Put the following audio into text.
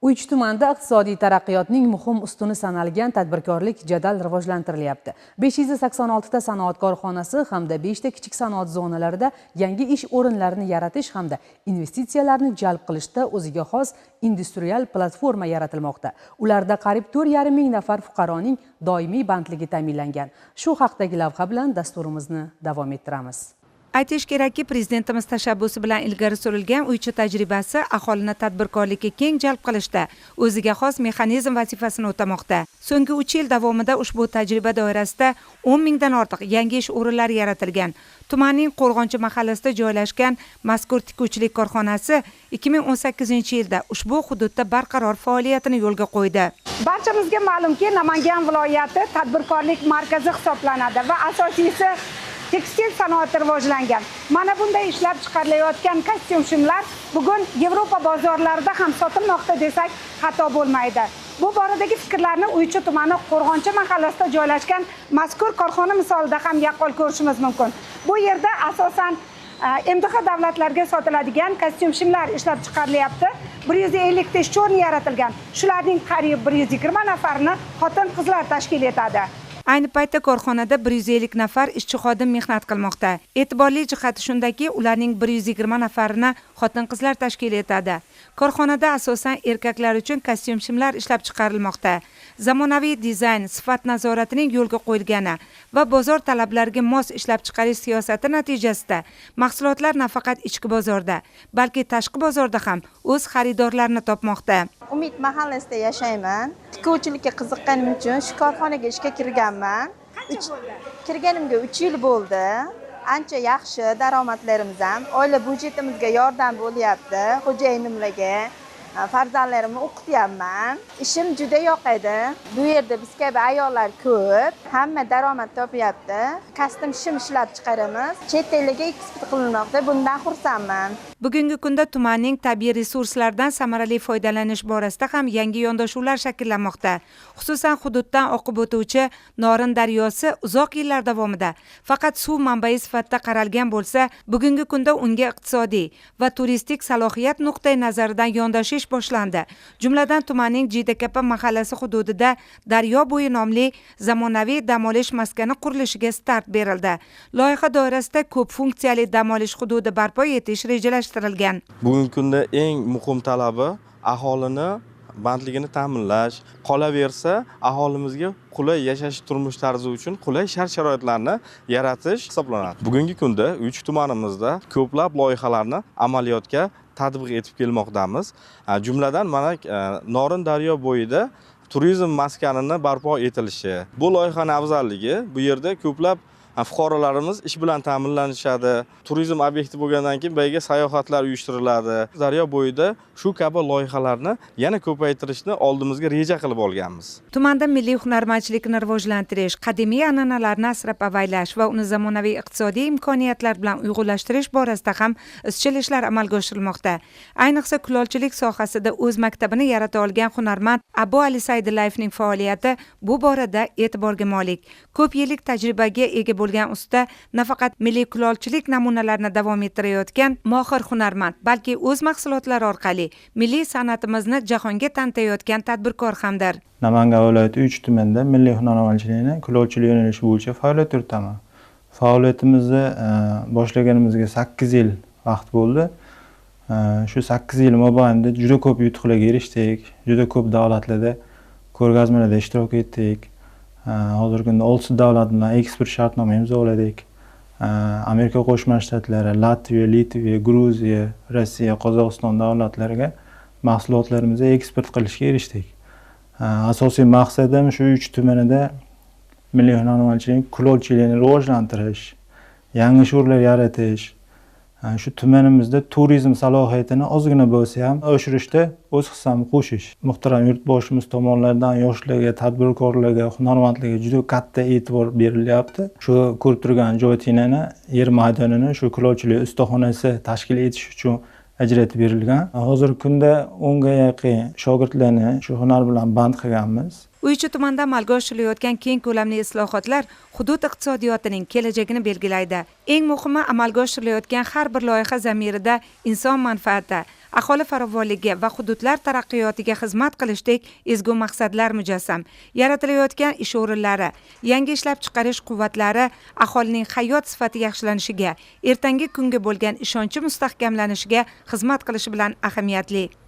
Uch tumanda iqtisodiy taraqqiyotning muhim ustuni sanalgan tadbirkorlik jadal rivojlantirilyapti. 586 ta sanoat korxonasi hamda 5 ta kichik sanoat zonalarida yangi ish o'rinlarini yaratish hamda investitsiyalarni jalb qilishda o'ziga xos industrial platforma yaratilmoqda. Ularda qariyb 4,5 ming nafar fuqaroning doimiy bandligi ta'minlangan. Shu haqdagi lavha bilan dasturimizni davom ettiramiz. Aytish kerakki, prezidentimiz tashabbusi bilan ilgari surilgan uycha tajribasi aholini tadbirkorlikka keng jalb qilishda o'ziga xos mexanizm vazifasini o'tamoqda. So'nggi 3 yil davomida ushbu tajriba doirasida 10 mingdan ortiq yangi ish o'rinlari yaratilgan. Tumanning Qo'rg'onchi mahallasida joylashgan mazkur tikuvchilik korxonasi 2018-yilda ushbu hududda barqaror faoliyatini yo'lga qo'ydi. Barchamizga ma'lumki, Namangan viloyati tadbirkorlik markazi hisoblanadi va asosiysi tekstil sanoati rivojlangan. Mana bunday ishlab chiqarilayotgan kostyum shimlar bugun Yevropa bozorlarida ham sotilmoqda desak xato bo'lmaydi. Bu boradagi fikrlarni Uychi tumani Qo'rg'onchi mahallasida joylashgan mazkur korxona misolida ham yaqqol ko'rishimiz mumkin. Bu yerda asosan MDH davlatlarga sotiladigan kostyum shimlar ishlab chiqarilyapti. 150 ta ish o'rni yaratilgan. Shularning qariyb 120 nafarini xotin-qizlar tashkil etadi. Ayni paytda korxonada 150 nafar ishchi xodim mehnat qilmoqda. E'tiborli jihati shundaki, ularning 120 nafarini xotin-qizlar tashkil etadi. Korxonada asosan erkaklar uchun kostyum shimlar ishlab chiqarilmoqda. Zamonaviy dizayn, sifat nazoratining yo'lga qo'yilgani va bozor talablariga mos ishlab chiqarish siyosati natijasida mahsulotlar nafaqat ichki bozorda, balki tashqi bozorda ham o'z xaridorlarini topmoqda. Umid mahallasida yashayman. Tikuvchilikka qiziqqanim uchun shu korxonaga ishga kirganman. Kirganimga 3 yil bo'ldi. Ancha yaxshi daromadlarimiz ham, oila byudjetimizga yordam bo'lyapti, xo'jayinimlarga. Farzandlarimni o'qityapman. Ishim juda yoqadi. Bu yerda biz kabi ayollar ko'p, hamma daromad topyapti. Kostyum shim ishlab chiqaramiz. Chet elga eksport qilinmoqda. Bundan xursandman. Bugungi kunda tumanning tabiiy resurslardan samarali foydalanish borasida ham yangi yondashuvlar shakllanmoqda. Xususan hududdan oqib o'tuvchi Norin daryosi uzoq yillar davomida faqat suv manbai sifatida qaralgan bo'lsa, bugungi kunda unga iqtisodiy va turistik salohiyat nuqtai nazaridan yondashish boshlandi. Jumladan tumanning Jidakapa mahallasi hududida Daryo bo'yi nomli zamonaviy dam olish maskani qurilishiga start berildi. Loyiha doirasida ko'p funksiyali dam olish hududi barpo etish rejalashtirilgan. Bugungi kunda eng muhim talabi aholini bandligini ta'minlash, qolaversa aholimizga qulay yashash turmush tarzi uchun qulay shart-sharoitlarni yaratish hisoblanadi. Bugungi kunda Uychi tumanimizda ko'plab loyihalarni amaliyotga tatbiq etib kelmoqdamiz. Jumladan mana Norin daryo bo'yida turizm maskanini barpo etilishi. Bu loyihaning afzalligi, bu yerda ko'plab fuqarolarimiz ish bilan ta'minlanishadi. Turizm obyekti bo'lgandan keyin bu yerga sayohatlar uyushtiriladi. Daryo bo'yida shu kabi loyihalarni yana ko'paytirishni oldimizga reja qilib olganmiz. Tumanda milliy hunarmandchilikni rivojlantirish, qadimiy an'analarni asrab-avaylash va uni zamonaviy iqtisodiy imkoniyatlar bilan uyg'unlashtirish borasida ham izchil ishlar amalga oshirilmoqda. Ayniqsa kulolchilik sohasida o'z maktabini yarata olgan hunarmand Abu Ali Saidillayevning faoliyati bu borada e'tiborga molik. Ko'p yillik tajribaga ega bo'lgan usta nafaqat milliy kulolchilik namunalarini davom ettirayotgan mohir hunarmand, balki o'z mahsulotlari orqali milliy san'atimizni jahonga tanitayotgan tadbirkor hamdir. Namangan viloyati Uychi tumanida milliy hunarmandchilikni kulolchilik yo'nalishi bo'yicha faoliyat yuritaman. Faoliyatimizni boshlaganimizga 8 yil vaqt bo'ldi. Shu 8 yil mobaynida juda ko'p yutuqlarga erishdik, juda ko'p davlatlarda ko'rgazmalarda ishtirok etdik. Hozirgi kunda 6 davlat bilan eksport shartnoma imzoladik. Amerika Qo'shma Shtatlari, Latviya, Litva, Gruziya, Rossiya, Qozog'iston davlatlariga mahsulotlarimizni eksport qilishga erishdik. Asosiy maqsadim shu Uychi tumanida milliy hunarmandchilik, kulolchilikni rivojlantirish, yangi ish o'rinlar yaratish, shu tumanimizda turizm salohiyatini ozgina bo'lsa ham oshirishda o'z hissamni qo'shish. Muhtaram yurtboshimiz tomonidan yoshlarga, tadbirkorlarga, hunarmandlarga juda katta e'tibor berilyapti. Shu ko'rib turgan joytinani, yer maydonini shu kulolchilik ustaxonasi tashkil etish uchun ajratib berilgan. Hozirgi kunda 10 ga yaqin shogirdlarni shu hunar bilan band qilganmiz. Uychi tumanida amalga oshirilayotgan keng ko'lamli islohotlar hudud iqtisodiyotining kelajagini belgilaydi. Eng muhimi, amalga oshirilayotgan har bir loyiha zamirida inson manfaati, aholi farovonligi va hududlar taraqqiyotiga xizmat qilishdek ezgu maqsadlar mujassam. Yaratilayotgan ish o'rinlari, yangi ishlab chiqarish quvvatlari aholining hayot sifati yaxshilanishiga, ertangi kunga bo'lgan ishonchi mustahkamlanishiga xizmat qilishi bilan ahamiyatli.